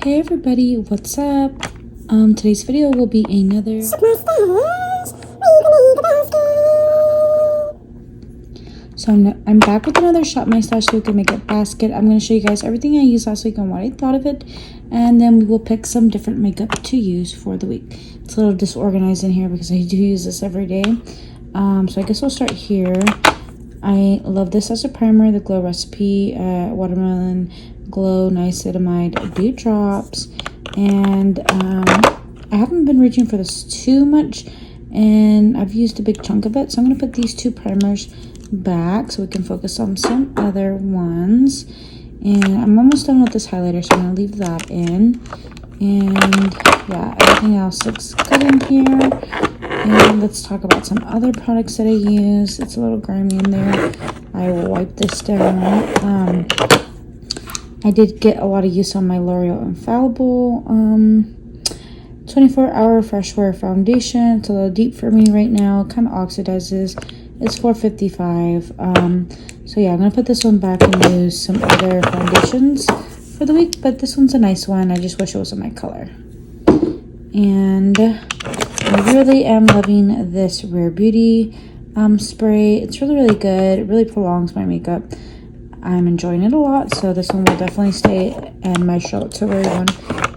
Hey everybody, what's up? Today's video will be another I'm back with another Shop My Stash Look and Makeup basket. I'm going to show you guys everything I used last week and what I thought of it, and then we will pick some different makeup to use for the week. It's a little disorganized in here because I do use this every day. So I guess we'll start here. I love this as a primer, the Glow Recipe Watermelon Glow Niacinamide Dew Drops. And I haven't been reaching for this too much, and I've used a big chunk of it. So I'm going to put these two primers back so we can focus on some other ones. And I'm almost done with this highlighter, so I'm going to leave that in. And yeah, everything else looks good in here. And let's talk about some other products that I use. It's a little grimy in there. I will wipe this down. I did get a lot of use on my L'Oreal Infallible 24-hour fresh wear foundation. It's a little deep for me right now. It kind of oxidizes. It's $4.55. So yeah, I'm gonna put this one back and use some other foundations for the week, but this one's a nice one. I just wish it was in my color. And I really am loving this Rare Beauty spray. It's really good. It really prolongs my makeup. I'm enjoying it a lot, so this one will definitely stay, and my Charlotte Tilbury one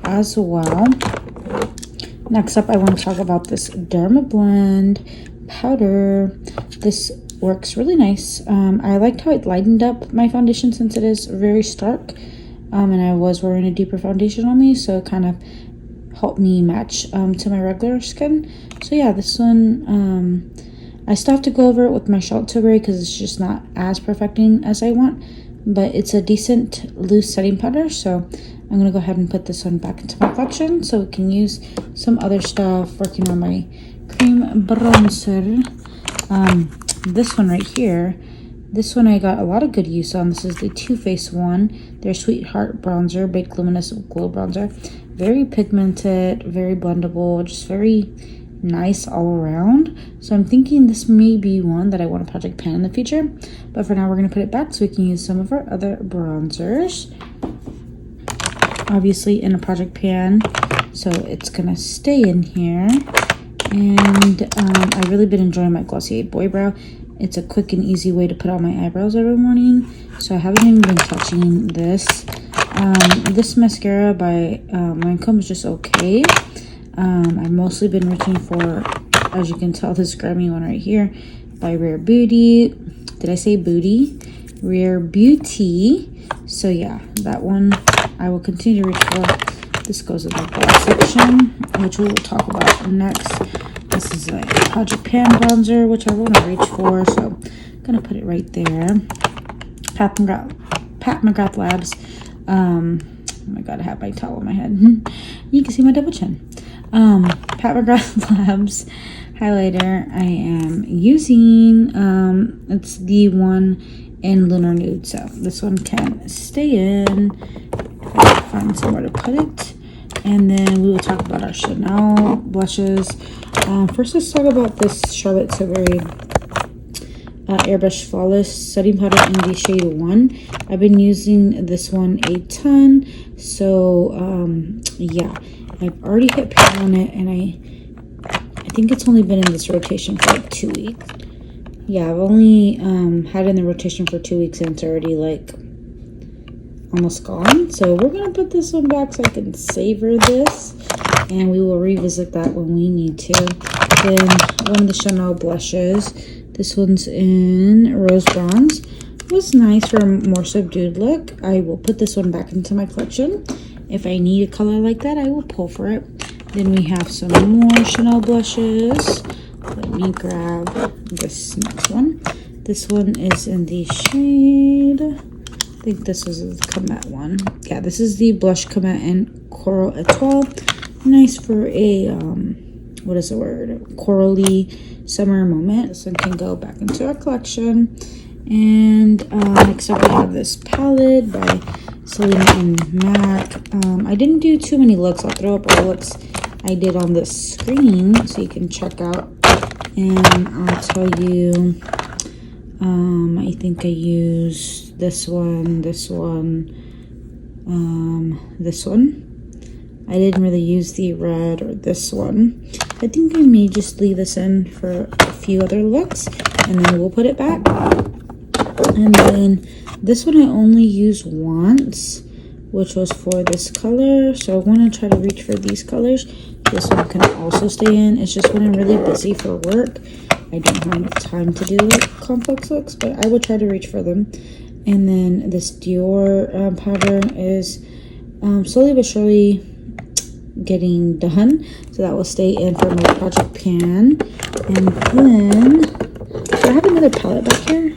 as well. Next up, I want to talk about this Dermablend powder. This works really nice. I liked how it lightened up my foundation since it is very stark, and I was wearing a deeper foundation on me, so it kind of helped me match to my regular skin. So yeah, this one I still have to go over it with my Charlotte Tilbury because it's just not as perfecting as I want, but it's a decent loose setting powder. So I'm gonna go ahead and put this one back into my collection so we can use some other stuff working on my cream bronzer. This one right here, this one I got a lot of good use on. This is the Too Faced one, their Sweetheart Bronzer, Baked Luminous Glow Bronzer. Very pigmented, very blendable, just very nice all around. So I'm thinking this may be one that I want to project pan in the future, but for now we're going to put it back so we can use some of our other bronzers, obviously in a project pan, so it's going to stay in here. And I've really been enjoying my Glossier Boy Brow. It's a quick and easy way to put on my eyebrows every morning, so I haven't even been touching this. This mascara by Lancome is just okay. I've mostly been reaching for, as you can tell, this grimy one right here by Rare Beauty. Did I say booty? Rare Beauty. So yeah, that one I will continue to reach for. This goes in the brow section, which we will talk about next. This is a Project Pan bronzer, which I want to reach for, so I'm gonna put it right there. Pat McGrath Labs. Oh my god, I have my towel on my head. You can see my double chin. Pat McGrath Labs highlighter I am using. It's the one in Lunar Nude, so this one can stay in. Find somewhere to put it, and then we will talk about our Chanel blushes. First, let's talk about this Charlotte Tilbury Airbrush Flawless setting powder in the shade 1. I've been using this one a ton, so yeah, I've already hit pan on it, and I think it's only been in this rotation for like 2 weeks. Yeah, I've only had it in the rotation for 2 weeks, and it's already like almost gone. So we're gonna put this one back so I can savor this, and we will revisit that when we need to. Then one of the Chanel blushes, this one's in Rose Bronze, was nice for a more subdued look. I will put this one back into my collection. If I need a color like that, I will pull for it. Then we have some more Chanel blushes. Let me grab this next one. This one is in the shade, I think this is the Comet one. Yeah, this is the Blush Comet in Coral Etoile. Nice for a, what is the word? Corally summer moment. This one can go back into our collection. And next up we have this palette by Selena and Mac. I didn't do too many looks. I'll throw up all the looks I did on the screen so you can check out. And I'll tell you, I think I used this one, this one, I didn't really use the red or this one. I think I may just leave this in for a few other looks, and then we'll put it back. And then this one I only used once, which was for this color. So I want to try to reach for these colors. This one can also stay in. It's just when I'm really busy for work, I don't have enough time to do complex looks, but I would try to reach for them. And then this Dior powder is slowly but surely getting done, so that will stay in for my project pan. And then do I have another palette back here?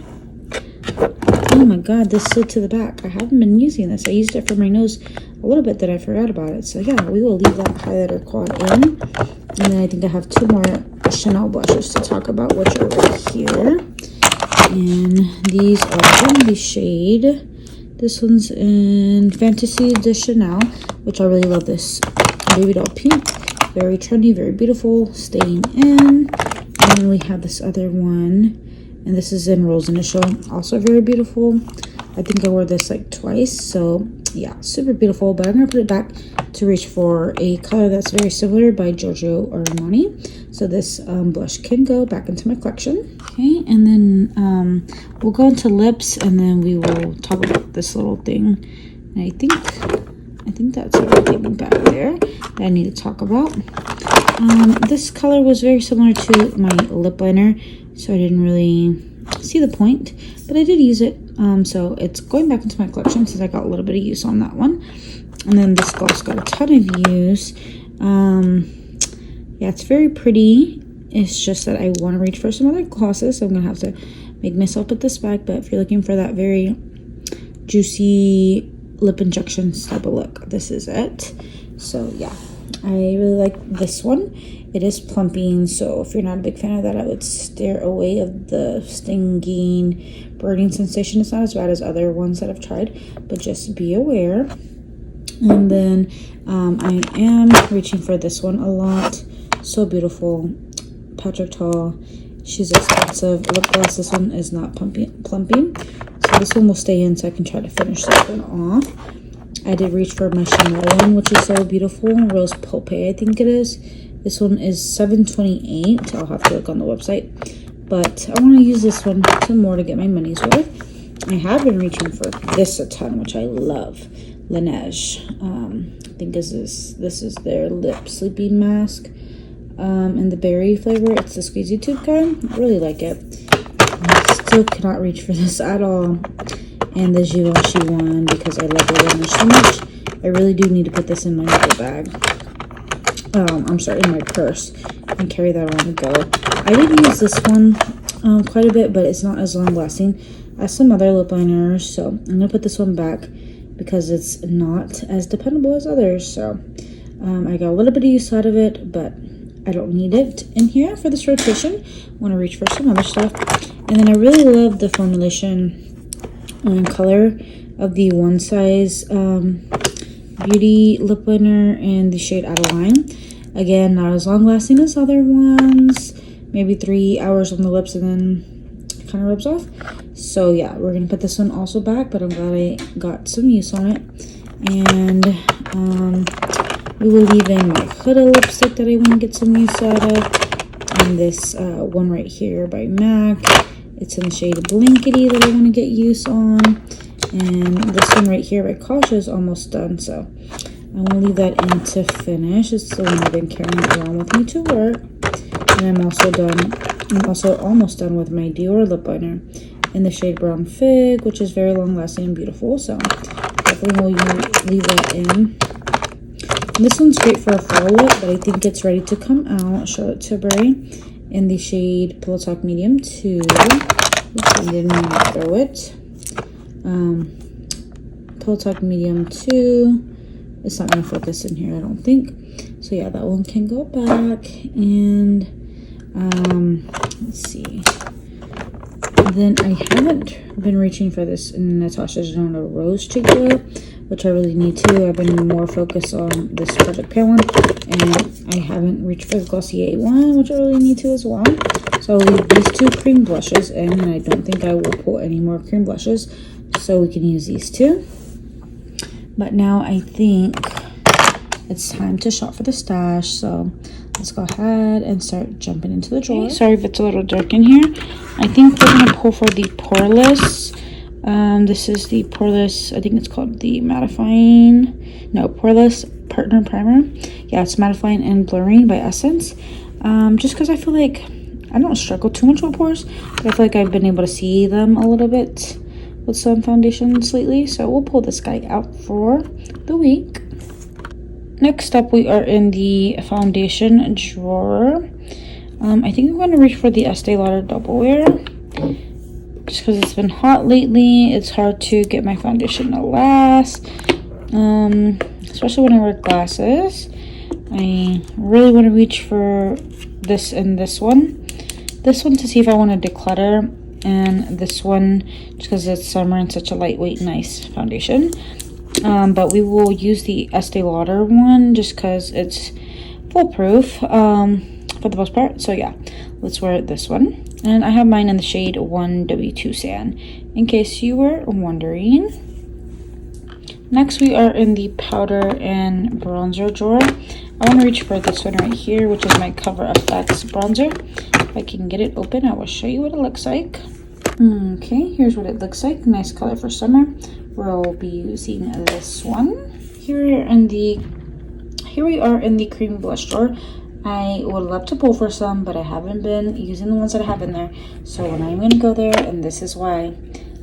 Oh my god, this slid to the back. I haven't been using this. I used it for my nose a little bit, that I forgot about it. So yeah, we will leave that highlighter quad in. And then I think I have two more Chanel blushes to talk about, which are right here. And these are in the shade. This one's in Fantasy de Chanel, which I really love this baby doll pink. Very trendy, very beautiful, staying in. And then we have this other one. And this is in Rose Initial, also very beautiful. I think I wore this like twice, so yeah, super beautiful. But I'm gonna put it back to reach for a color that's very similar by Giorgio Armani. So this blush can go back into my collection. Okay, and then we'll go into lips, and then we will talk about this little thing. And I think that's everything back there that I need to talk about. This color was very similar to my lip liner, so I didn't really see the point, but I did use it. So it's going back into my collection since I got a little bit of use on that one. And then this gloss got a ton of use. Yeah, it's very pretty. It's just that I want to reach for some other glosses, so I'm gonna have to make myself put this back. But if you're looking for that very juicy lip injections type of look, this is it. So yeah, I really like this one. It is plumping, so if you're not a big fan of that, I would steer away of the stinging, burning sensation. It's not as bad as other ones that I've tried, but just be aware. And then I am reaching for this one a lot. So beautiful. Patrick Ta. She's expensive. Lip gloss. This one is not plumping. So this one will stay in, so I can try to finish this one off. I did reach for my Chanel one, which is so beautiful. Rose Pulpe, I think it is. This one is $7.28. I'll have to look on the website. But I want to use this one some more to get my money's worth. I have been reaching for this a ton, which I love. Laneige. I think this is their lip sleeping mask. And the berry flavor. It's the squeezy tube kind. I really like it. I still cannot reach for this at all. And the Givenchy one, because I love the Laneige so much. I really do need to put this in my little bag. I'm sorry, in my purse, and carry that on the go. I did use this one quite a bit, but it's not as long lasting as some other lip liners, so I'm gonna put this one back because it's not as dependable as others. So I got a little bit of use out of it, but I don't need it in here for this rotation. I want to reach for some other stuff. And then I really love the formulation and color of the One Size Beauty lip liner in the shade Adeline. Again, not as long lasting as other ones. Maybe 3 hours on the lips and then it kind of rubs off. So yeah, we're gonna put this one also back, but I'm glad I got some use on it. And we will leave in my Huda lipstick that I want to get some use out of, and this one right here by MAC. It's in the shade Blankety that I want to get use on. And this one right here by Kasia is almost done, so I want to leave that in to finish. It's the one I've been carrying around with me to work. And I'm also almost done with my Dior lip liner in the shade Brown Fig, which is very long lasting and beautiful, so definitely will leave that in. And this one's great for a fall look, but I think it's ready to come out. Charlotte Tilbury in the shade Pillow Talk Medium 2. Oops, I didn't mean to throw it. Pillow Talk Medium 2. It's not going to focus in here, I don't think. So yeah, that one can go back. And let's see. Then I haven't been reaching for this Natasha Denona Rose Cheek Glow, which I really need to. I've been more focused on this Project Pale one, and I haven't reached for the Glossier one, which I really need to as well. So I'll leave these two cream blushes in, and I don't think I will pull any more cream blushes, so we can use these two. But now I think it's time to shop for the stash. So let's go ahead and start jumping into the drawer. Sorry if it's a little dark in here. I think we're gonna pull for the Poreless. This is the Poreless, I think it's called the Poreless Partner Primer. Yeah, it's mattifying and blurring by Essence. Just because I feel like I don't struggle too much with pores, but I feel like I've been able to see them a little bit with some foundations lately. So we'll pull this guy out for the week. Next up, we are in the foundation drawer. I think I'm going to reach for the Estee Lauder Double Wear. Just because it's been hot lately, it's hard to get my foundation to last. Especially when I wear glasses. I really want to reach for this and this one. This one to see if I want to declutter, and this one just because it's summer and such a lightweight, nice foundation. But we will use the Estee Lauder one just because it's foolproof for the most part. So yeah, let's wear this one. And I have mine in the shade 1W2 Sand, in case you were wondering. Next, we are in the powder and bronzer drawer. I want to reach for this one right here, which is my Cover FX bronzer. If I can get it open, I will show you what it looks like. Okay, here's what it looks like. Nice color for summer. We'll be using this one. Here we are in the cream blush drawer. I would love to pull for some, but I haven't been using the ones that I have in there. So when I'm going to go there, and this is why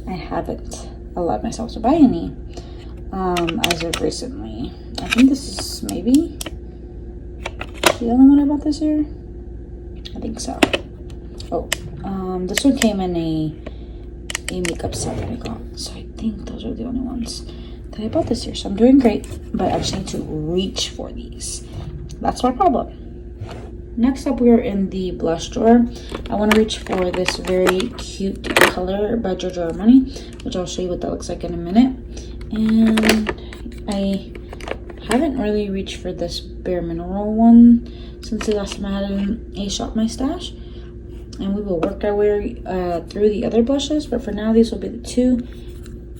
I haven't allowed myself to buy any as of recently. I think this is maybe the only one I bought this year. I think so. Oh, this one came in a makeup set that I got. So I think those are the only ones that I bought this year. So I'm doing great, but I just need to reach for these. That's my problem. Next up, we are in the blush drawer. I want to reach for this very cute color by Giorgio Armani, which I'll show you what that looks like in a minute. And I haven't really reached for this Bare Mineral one since the last time I had a Shop My Stash. And we will work our way through the other blushes, but for now, these will be the two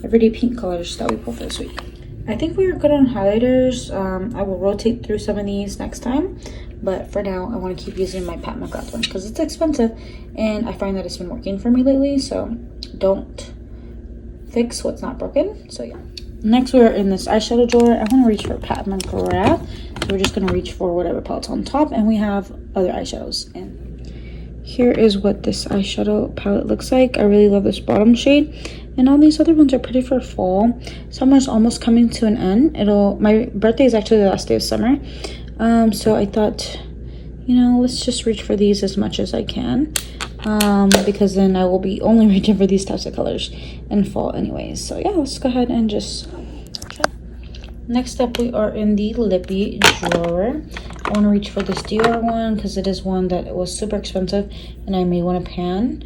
everyday pink colors that we pull for this week. I think we are good on highlighters. I will rotate through some of these next time, but for now, I want to keep using my Pat McGrath one because it's expensive, and I find that it's been working for me lately, so don't fix what's not broken. So yeah. Next, we're in this eyeshadow drawer. I want to reach for Pat McGrath, so we're just going to reach for whatever palette's on top, and we have other eyeshadows. And here is what this eyeshadow palette looks like. I really love this bottom shade, and all these other ones are pretty for fall. Summer's almost coming to an end. My birthday is actually the last day of summer, so I thought, let's just reach for these as much as I can, because then I will be only reaching for these types of colors in fall anyways. So yeah, let's go ahead and just try. Next up, we are in the lippy drawer. I want to reach for this Dior one because it is one that was super expensive and I may want to pan.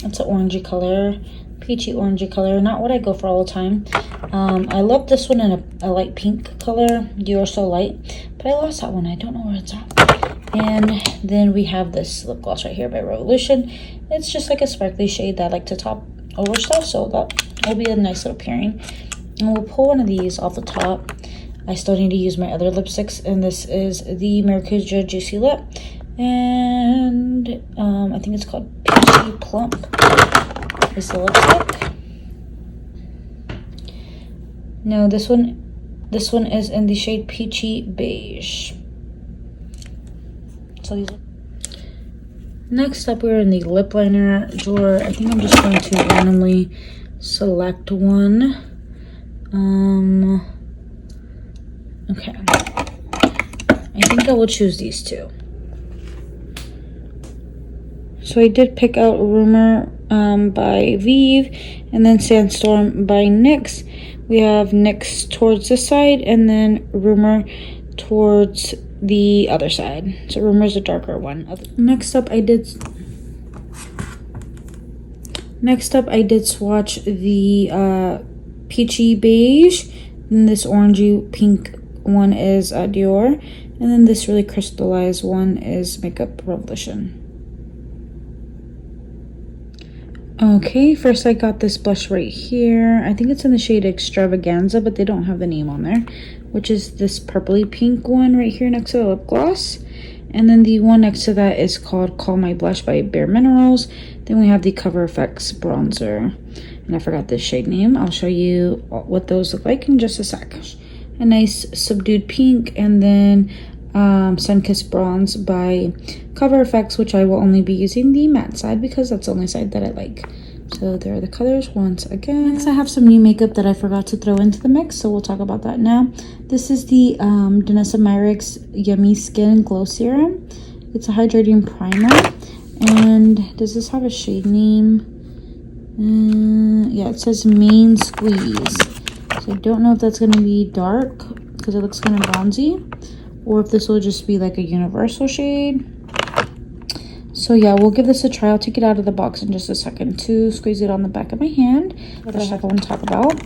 It's an orangey color, peachy orangey color, not what I go for all the time. I love this one in a light pink color, Dior So Light, but I lost that one. I don't know where it's at. And then we have this lip gloss right here by Revolution. It's just like a sparkly shade that I like to top over stuff, so that will be a nice little pairing. And we'll pull one of these off the top. I still need to use my other lipsticks, and this is the Maracuja Juicy Lip, and I think it's called Peachy Plump is the lipstick. No, this one is in the shade Peachy Beige. So these. Next up, we're in the lip liner drawer. I think I'm just going to randomly select one. Okay. I think I will choose these two. So I did pick out Rumor by Vive, and then Sandstorm by NYX. We have NYX towards this side, and then Rumor towards the other side. So Rumor's a darker one. Next up, I did swatch the Peachy Beige, and this orangey pink one is Dior, and then this really crystallized one is Makeup Revolution. Okay, first I got this blush right here. I think it's in the shade Extravaganza, but they don't have the name on there. which is this purpley pink one right here next to the lip gloss. And then the one next to that is called Call My Blush by Bare Minerals. Then we have the Cover FX bronzer. And I forgot the shade name. I'll show you what those look like in just a sec. A nice subdued pink, and then Sunkissed Bronze by Cover FX, which I will only be using the matte side because that's the only side that I like. So there are the colors once again. Next, I have some new makeup that I forgot to throw into the mix, so we'll talk about that now. This is the Danessa Myricks Yummy Skin Glow Serum. It's a hydrating primer. And does this have a shade name? Yeah, it says Main Squeeze. So I don't know if that's going to be dark because it looks kind of bronzy, or if this will just be like a universal shade. So yeah, we'll give this a try. I'll take it out of the box in just a second to squeeze it on the back of my hand. What I want to talk about.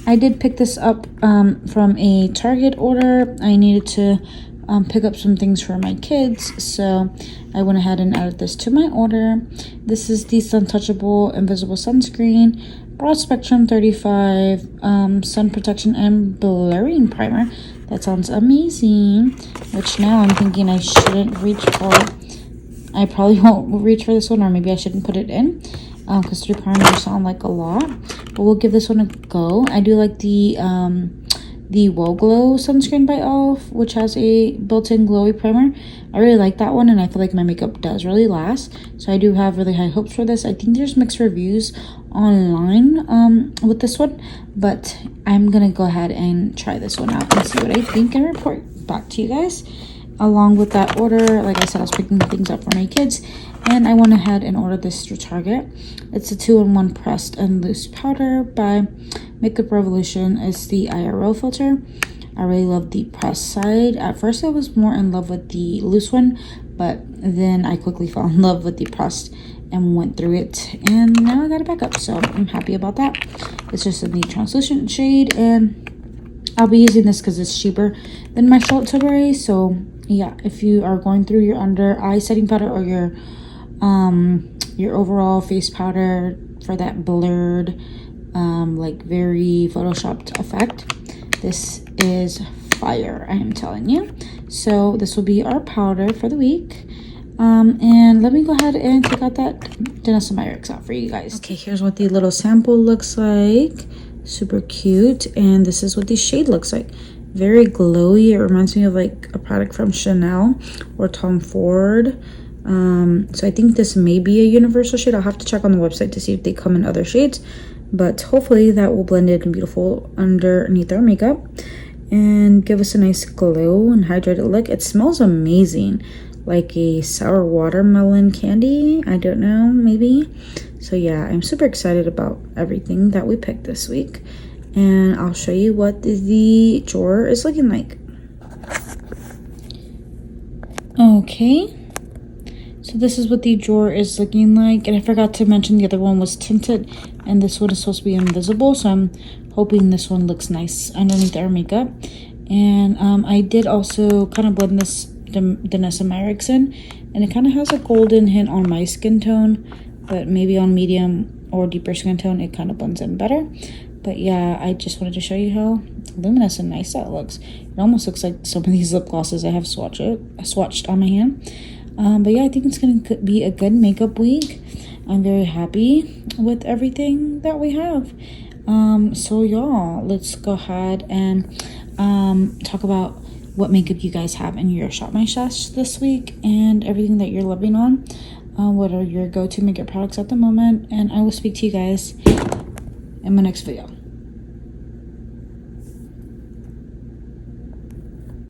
I did pick this up from a Target order. I needed to pick up some things for my kids, so I went ahead and added this to my order. This is the Suntouchable Invisible Sunscreen Broad Spectrum 35 Sun Protection and Blurring Primer. That sounds amazing, which now I'm thinking I shouldn't reach for. I probably won't reach for this one, or maybe I shouldn't put it in because 3 primers sound like a lot, but we'll give this one a go. I do like the Woe Glow sunscreen by e.l.f., which has a built-in glowy primer. I really like that one, and I feel like my makeup does really last, so I do have really high hopes for this. I think there's mixed reviews online with this one, but I'm gonna go ahead and try this one out and see what I think and report back to you guys. Along with that order, like I said, I was picking things up for my kids, and I went ahead and ordered this through Target. It's a 2-in-1 pressed and loose powder by Makeup Revolution. It's the IRL filter. I really love the pressed side. At first I was more in love with the loose one, but then I quickly fell in love with the pressed and went through it, and now I got it back up, so I'm happy about that. It's just in the translucent shade, and I'll be using this because it's cheaper than my Charlotte Tilbury. So yeah, if you are going through your under eye setting powder or your overall face powder for that blurred like very photoshopped effect, this is fire, I am telling you. So this will be our powder for the week. And let me go ahead and take out that Danessa Myricks out for you guys. Okay, here's what the little sample looks like. Super cute. And this is what the shade looks like. Very glowy. It reminds me of like a product from Chanel or Tom Ford. So I think this may be a universal shade. I'll have to check on the website to see if they come in other shades, but hopefully that will blend in beautiful underneath our makeup and give us a nice glow and hydrated look. It smells amazing, like a sour watermelon candy. I don't know, maybe. So yeah, I'm super excited about everything that we picked this week, and I'll show you what the drawer is looking like. Okay, so this is what the drawer is looking like, and I forgot to mention the other one was tinted, and this one is supposed to be invisible, so I'm hoping this one looks nice underneath our makeup. And I did also kind of blend this Danessa Myricks in, and it kind of has a golden hint on my skin tone, but maybe on medium or deeper skin tone it kind of blends in better. But yeah, I just wanted to show you how luminous and nice that looks. It almost looks like some of these lip glosses I have swatched on my hand. But yeah, I think it's going to be a good makeup week. I'm very happy with everything that we have. So y'all, let's go ahead and talk about what makeup you guys have in your Shop My Stash this week and everything that you're loving on. What are your go-to makeup products at the moment? And I will speak to you guys in my next video.